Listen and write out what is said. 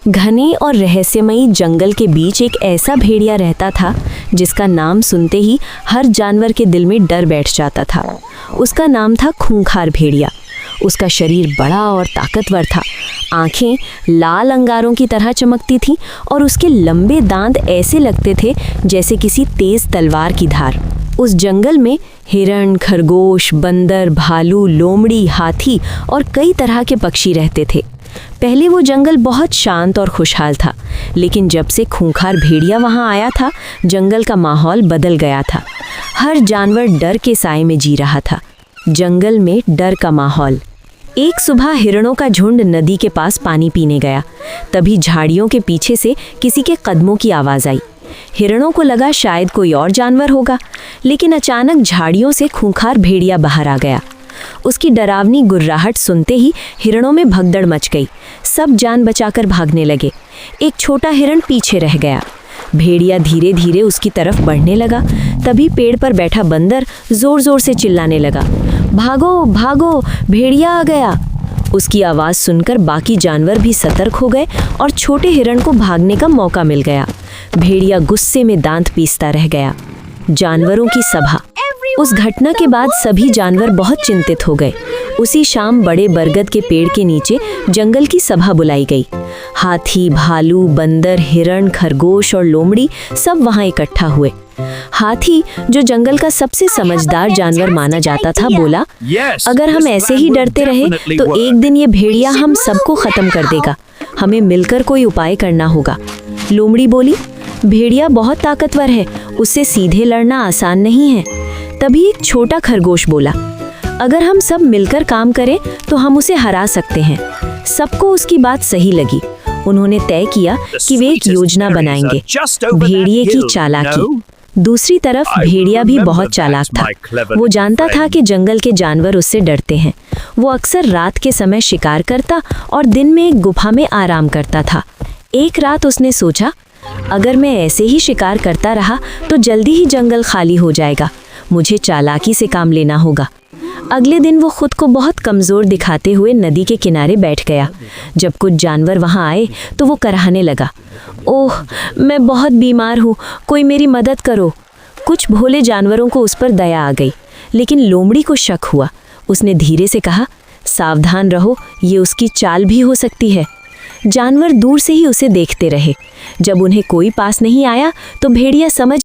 घने और रहस्यमयी जंगल के बीच एक ऐसा भेड़िया रहता था जिसका नाम सुनते ही हर जानवर के दिल में डर बैठ जाता था। उसका नाम था खूंखार भेड़िया। उसका शरीर बड़ा और ताकतवर था, आंखें लाल अंगारों की तरह चमकती थीं और उसके लंबे दांत ऐसे लगते थे जैसे किसी तेज तलवार की धार। उस जंगल में हिरण, खरगोश, बंदर, भालू, लोमड़ी, हाथी और कई तरह के पक्षी रहते थे। पहले वो जंगल बहुत शांत और खुशहाल था, लेकिन जब से खूंखार भेड़िया वहाँ आया था, जंगल का माहौल बदल गया था। हर जानवर डर के साए में जी रहा था। जंगल में डर का माहौल। एक सुबह हिरणों का झुंड नदी के पास पानी पीने गया। तभी झाड़ियों के पीछे से किसी के कदमों की आवाज़ आई। हिरणों को लगा शायद कोई और जानवर होगा, लेकिन अचानक झाड़ियों से खूंखार भेड़िया बाहर आ गया। उसकी डरावनी गुर्राहट सुनते ही हिरणों में भगदड़ मच गई। सब जान बचाकर भागने लगे। एक छोटा हिरण पीछे रह गया। भेड़िया धीरे धीरे उसकी तरफ बढ़ने लगा। तभी पेड़ पर बैठा बंदर जोर जोर से चिल्लाने लगा, भागो भागो, भेड़िया आ गया। उसकी आवाज़ सुनकर बाकी जानवर भी सतर्क हो गए और छोटे हिरण को भागने का मौका मिल गया। भेड़िया गुस्से में दांत पीसता रह गया। जानवरों की सभा। उस घटना के बाद सभी जानवर बहुत चिंतित हो गए। उसी शाम बड़े बरगद के पेड़ के नीचे जंगल की सभा बुलाई गई। हाथी, भालू, बंदर, हिरण, खरगोश और लोमड़ी सब वहां इकट्ठा हुए। हाथी, जो जंगल का सबसे समझदार जानवर माना जाता था, बोला, अगर हम ऐसे ही डरते रहे तो एक दिन ये भेड़िया हम सबको खत्म कर देगा। हमें मिलकर कोई उपाय करना होगा। लोमड़ी बोली, भेड़िया बहुत ताकतवर है, उससे सीधे लड़ना आसान नहीं है। तभी एक छोटा खरगोश बोला, अगर हम सब मिलकर काम करें तो हम उसे हरा सकते हैं। सबको उसकी बात सही लगी। उन्होंने तय किया कि वे एक योजना बनाएंगे। भेड़िए की चालाकी। दूसरी तरफ भेड़िया भी बहुत चालाक था। वो जानता था कि जंगल के जानवर उससे डरते हैं। वो अक्सर रात के समय शिकार करता और दिन में एक गुफा में आराम करता था। एक रात उसने सोचा, अगर मैं ऐसे ही शिकार करता रहा तो जल्दी ही जंगल खाली हो जाएगा। मुझे चालाकी से काम लेना होगा। अगले दिन वो खुद को बहुत कमज़ोर दिखाते हुए नदी के किनारे बैठ गया। जब कुछ जानवर वहाँ आए तो वो कराहने लगा, ओह, मैं बहुत बीमार हूँ, कोई मेरी मदद करो। कुछ भोले जानवरों को उस पर दया आ गई, लेकिन लोमड़ी को शक हुआ। उसने धीरे से कहा, सावधान रहो, ये उसकी चाल भी हो सकती है। जानवर दूर से ही उसे देखते रहे। जब उन्हें कोई पास नहीं आया तो भेड़िया समझ